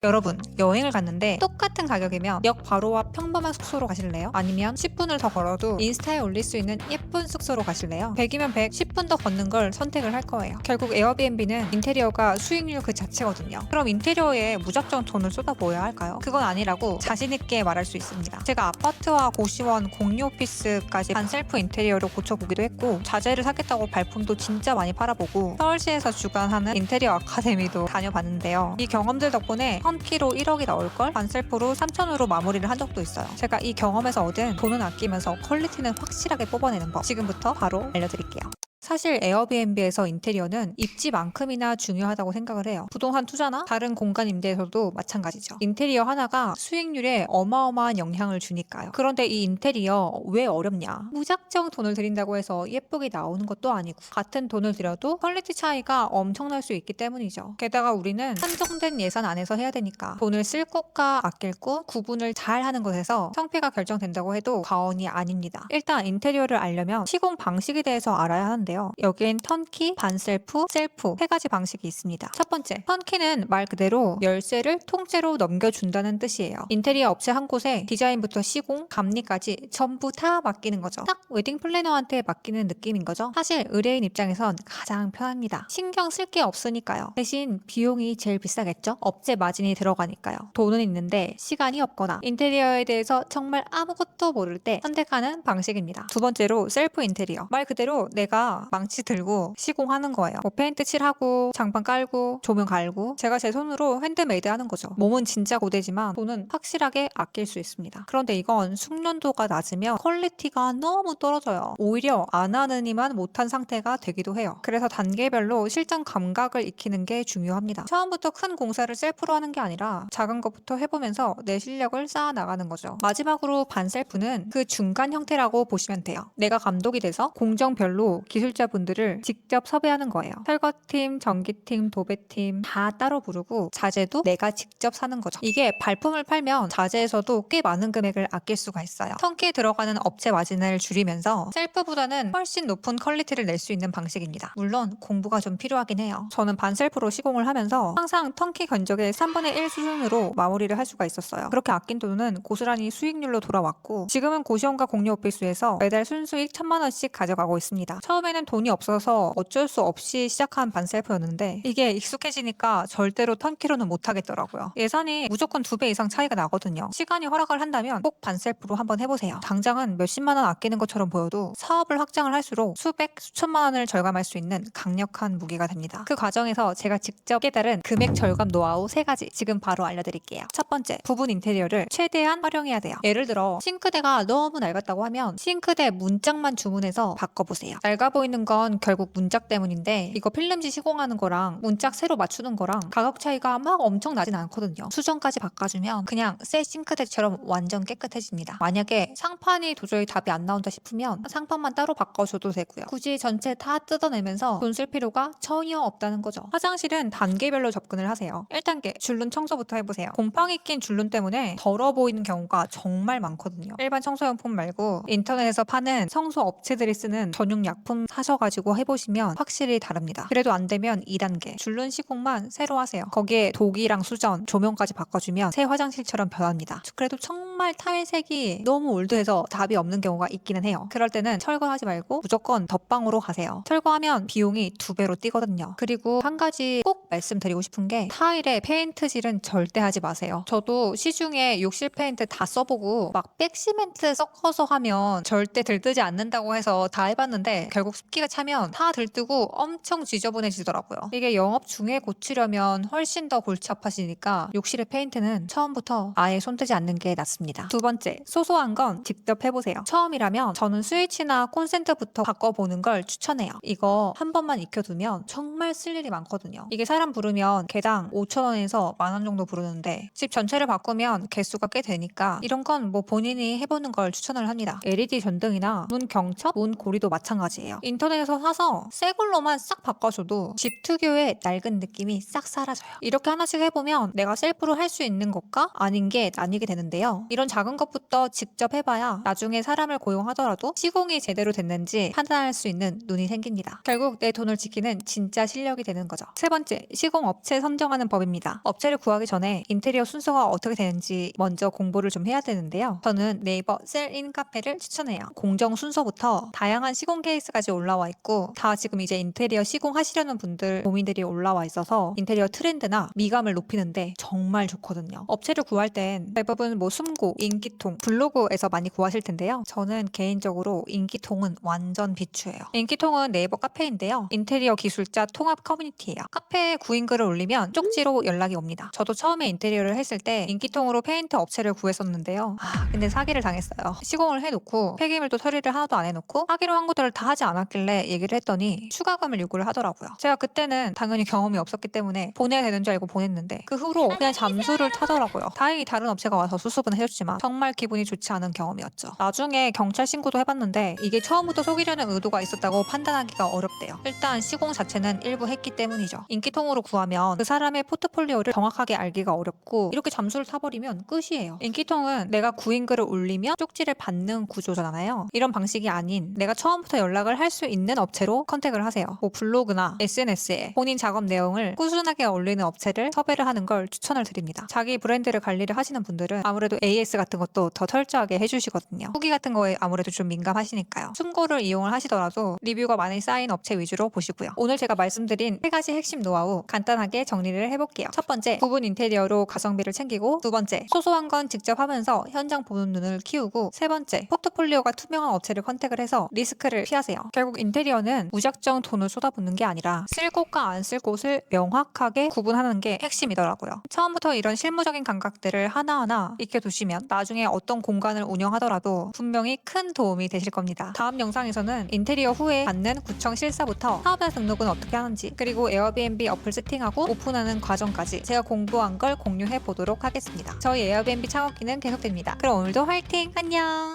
여러분, 여행을 갔는데 똑같은 가격이면 역 바로 앞 평범한 숙소로 가실래요? 아니면 10분을 더 걸어도 인스타에 올릴 수 있는 예쁜 숙소로 가실래요? 100이면 100, 10분 더 걷는 걸 선택을 할 거예요. 결국 에어비앤비는 인테리어가 수익률 그 자체거든요. 그럼 인테리어에 무작정 돈을 쏟아부어야 할까요? 그건 아니라고 자신있게 말할 수 있습니다. 제가 아파트와 고시원, 공유 오피스까지 반셀프 인테리어로 고쳐보기도 했고, 자재를 사겠다고 발품도 진짜 많이 팔아보고, 서울시에서 주관하는 인테리어 아카데미도 다녀봤는데요. 이 경험들 덕분에 턴키로 1억이 나올걸 반셀프로 3천으로 마무리를 한 적도 있어요. 제가 이 경험에서 얻은 돈은 아끼면서 퀄리티는 확실하게 뽑아내는 법, 지금부터 바로 알려드릴게요. 사실 에어비앤비에서 인테리어는 입지만큼이나 중요하다고 생각을 해요. 부동산 투자나 다른 공간 임대에서도 마찬가지죠. 인테리어 하나가 수익률에 어마어마한 영향을 주니까요. 그런데 이 인테리어 왜 어렵냐? 무작정 돈을 들인다고 해서 예쁘게 나오는 것도 아니고, 같은 돈을 들여도 퀄리티 차이가 엄청날 수 있기 때문이죠. 게다가 우리는 한정된 예산 안에서 해야 되니까 돈을 쓸 곳과 아낄 곳 구분을 잘 하는 것에서 성패가 결정된다고 해도 과언이 아닙니다. 일단 인테리어를 알려면 시공 방식에 대해서 알아야 하는데요. 여기엔 턴키, 반셀프, 셀프 세 가지 방식이 있습니다. 첫 번째, 턴키는 말 그대로 열쇠를 통째로 넘겨준다는 뜻이에요. 인테리어 업체 한 곳에 디자인부터 시공, 감리까지 전부 다 맡기는 거죠. 딱 웨딩 플래너한테 맡기는 느낌인 거죠. 사실 의뢰인 입장에선 가장 편합니다. 신경 쓸 게 없으니까요. 대신 비용이 제일 비싸겠죠? 업체 마진이 들어가니까요. 돈은 있는데 시간이 없거나 인테리어에 대해서 정말 아무것도 모를 때 선택하는 방식입니다. 두 번째로 셀프 인테리어. 말 그대로 내가 망치 들고 시공하는 거예요. 뭐 페인트 칠하고 장판 깔고 조명 갈고 제가 제 손으로 핸드메이드 하는 거죠. 몸은 진짜 고되지만 돈은 확실하게 아낄 수 있습니다. 그런데 이건 숙련도가 낮으면 퀄리티가 너무 떨어져요. 오히려 안 하느니만 못한 상태가 되기도 해요. 그래서 단계별로 실전 감각을 익히는 게 중요합니다. 처음부터 큰 공사를 셀프로 하는 게 아니라 작은 것부터 해보면서 내 실력을 쌓아 나가는 거죠. 마지막으로 반셀프는 그 중간 형태라고 보시면 돼요. 내가 감독이 돼서 공정별로 기술자분들을 직접 섭외하는 거예요. 설거팀, 전기팀, 도배팀 다 따로 부르고 자재도 내가 직접 사는 거죠. 이게 발품을 팔면 자재에서도 꽤 많은 금액을 아낄 수가 있어요. 턴키에 들어가는 업체 마진을 줄이면서 셀프보다는 훨씬 높은 퀄리티를 낼 수 있는 방식입니다. 물론 공부가 좀 필요하긴 해요. 저는 반셀프로 시공을 하면서 항상 턴키 견적의 3분의 1 수준으로 마무리를 할 수가 있었어요. 그렇게 아낀 돈은 고스란히 수익률로 돌아왔고, 지금은 고시원과 공유 오피스에서 매달 순수익 1,000만 원씩 가져가고 있습니다. 처음에는 돈이 없어서 어쩔 수 없이 시작한 반셀프였는데 이게 익숙해지니까 절대로 턴키로는 못하겠더라고요. 예산이 무조건 2배 이상 차이가 나거든요. 시간이 허락을 한다면 꼭 반셀프로 한번 해보세요. 당장은 몇십만 원 아끼는 것처럼 보여도 사업을 확장을 할수록 수백, 수천만 원을 절감할 수 있는 강력한 무기가 됩니다. 그 과정에서 제가 직접 깨달은 금액 절감 노하우 3가지 지금 바로 알려드릴게요. 첫 번째, 부분 인테리어를 최대한 활용해야 돼요. 예를 들어 싱크대가 너무 낡았다고 하면 싱크대 문짝만 주문해서 바꿔보세요. 낡아 보이는 건 결국 문짝 때문인데, 이거 필름지 시공하는 거랑 문짝 새로 맞추는 거랑 가격 차이가 막 엄청 나진 않거든요. 수정까지 바꿔주면 그냥 새 싱크대처럼 완전 깨끗해집니다. 만약에 상판이 도저히 답이 안 나온다 싶으면 상판만 따로 바꿔줘도 되고요. 굳이 전체 다 뜯어내면서 돈 쓸 필요가 전혀 없다는 거죠. 화장실은 단계별로 접근을 하세요. 1단계, 줄눈 청소부터 해보세요. 곰팡이 낀 줄눈 때문에 더러 보이는 경우가 정말 많거든요. 일반 청소용품 말고 인터넷에서 파는 청소 업체들이 쓰는 전용 약품 사셔가지고 해보시면 확실히 다릅니다. 그래도 안 되면 2단계, 줄눈 시공만 새로 하세요. 거기에 도기랑 수전, 조명까지 바꿔주면 새 화장실처럼 변합니다. 그래도 정말 타일색이 너무 올드해서 답이 없는 경우가 있기는 해요. 그럴 때는 철거하지 말고 무조건 덧방으로 가세요. 철거하면 비용이 2배로 뛰거든요. 그리고 한 가지 꼭 말씀드리고 싶은 게, 타일에 페인트질은 절대 하지 마세요. 저도 시중에 욕실 페인트 다 써보고 막 백시멘트 섞어서 하면 절대 들뜨지 않는다고 해서 다 해봤는데 결국 습기가 차면 다 들뜨고 엄청 지저분해지더라고요. 이게 영업 중에 고치려면 훨씬 더 골치 아파지니까 욕실의 페인트는 처음부터 아예 손대지 않는 게 낫습니다. 두 번째, 소소한 건 직접 해보세요. 처음이라면 저는 스위치나 콘센트부터 바꿔보는 걸 추천해요. 이거 한 번만 익혀두면 정말 쓸 일이 많거든요. 이게 사람 부르면 개당 5,000원에서 10,000원 정도 부르는데 집 전체를 바꾸면 개수가 꽤 되니까 이런 건 뭐 본인이 해보는 걸 추천을 합니다. LED 전등이나 문 경첩, 문 고리도 마찬가지예요. 인터넷에서 사서 새 걸로만 싹 바꿔줘도 집 특유의 낡은 느낌이 싹 사라져요. 이렇게 하나씩 해보면 내가 셀프로 할 수 있는 것과 아닌 게 나뉘게 되는데요. 이런 이런 작은 것부터 직접 해봐야 나중에 사람을 고용하더라도 시공이 제대로 됐는지 판단할 수 있는 눈이 생깁니다. 결국 내 돈을 지키는 진짜 실력이 되는 거죠. 세 번째, 시공 업체 선정하는 법입니다. 업체를 구하기 전에 인테리어 순서가 어떻게 되는지 먼저 공부를 좀 해야 되는데요. 저는 네이버 셀인 카페를 추천해요. 공정 순서부터 다양한 시공 케이스까지 올라와 있고 다 지금 이제 인테리어 시공하시려는 분들 고민들이 올라와 있어서 인테리어 트렌드나 미감을 높이는데 정말 좋거든요. 업체를 구할 땐 대부분 뭐 숨고, 인기통, 블로그에서 많이 구하실 텐데요. 저는 개인적으로 인기통은 완전 비추예요. 인기통은 네이버 카페인데요. 인테리어 기술자 통합 커뮤니티예요. 카페에 구인글을 올리면 쪽지로 연락이 옵니다. 저도 처음에 인테리어를 했을 때 인기통으로 페인트 업체를 구했었는데요. 근데 사기를 당했어요. 시공을 해놓고 폐기물도 처리를 하나도 안 해놓고 하기로 한 것들을 다 하지 않았길래 얘기를 했더니 추가금을 요구를 하더라고요. 제가 그때는 당연히 경험이 없었기 때문에 보내야 되는 줄 알고 보냈는데 그 후로 그냥 잠수를 타더라고요. 다행히 다른 업체가 와서 수습은 해줬지만 정말 기분이 좋지 않은 경험이었죠. 나중에 경찰 신고도 해봤는데 이게 처음부터 속이려는 의도가 있었다고 판단하기가 어렵대요. 일단 시공 자체는 일부 했기 때문이죠. 인기통으로 구하면 그 사람의 포트폴리오를 정확하게 알기가 어렵고 이렇게 잠수를 타버리면 끝이에요. 인기통은 내가 구인 글을 올리면 쪽지를 받는 구조잖아요. 이런 방식이 아닌 내가 처음부터 연락을 할 수 있는 업체로 컨택을 하세요. 뭐 블로그나 SNS에 본인 작업 내용을 꾸준하게 올리는 업체를 섭외를 하는 걸 추천을 드립니다. 자기 브랜드를 관리를 하시는 분들은 아무래도 AS 같은 것도 더 철저하게 해주시거든요. 후기 같은 거에 아무래도 좀 민감하시니까요. 숨고를 이용을 하시더라도 리뷰가 많이 쌓인 업체 위주로 보시고요. 오늘 제가 말씀드린 3가지 핵심 노하우 간단하게 정리를 해볼게요. 첫 번째, 부분 인테리어로 가성비를 챙기고, 두 번째, 소소한 건 직접 하면서 현장 보는 눈을 키우고, 세 번째, 포트폴리오가 투명한 업체를 컨택을 해서 리스크를 피하세요. 결국 인테리어는 무작정 돈을 쏟아붓는 게 아니라 쓸 곳과 안 쓸 곳을 명확하게 구분하는 게 핵심이더라고요. 처음부터 이런 실무적인 감각들을 하나하나 익혀두시면 나중에 어떤 공간을 운영하더라도 분명히 큰 도움이 되실 겁니다. 다음 영상에서는 인테리어 후에 받는 구청 실사부터 사업자 등록은 어떻게 하는지, 그리고 에어비앤비 어플 세팅하고 오픈하는 과정까지 제가 공부한 걸 공유해 보도록 하겠습니다. 저희 에어비앤비 창업기는 계속됩니다. 그럼 오늘도 화이팅! 안녕!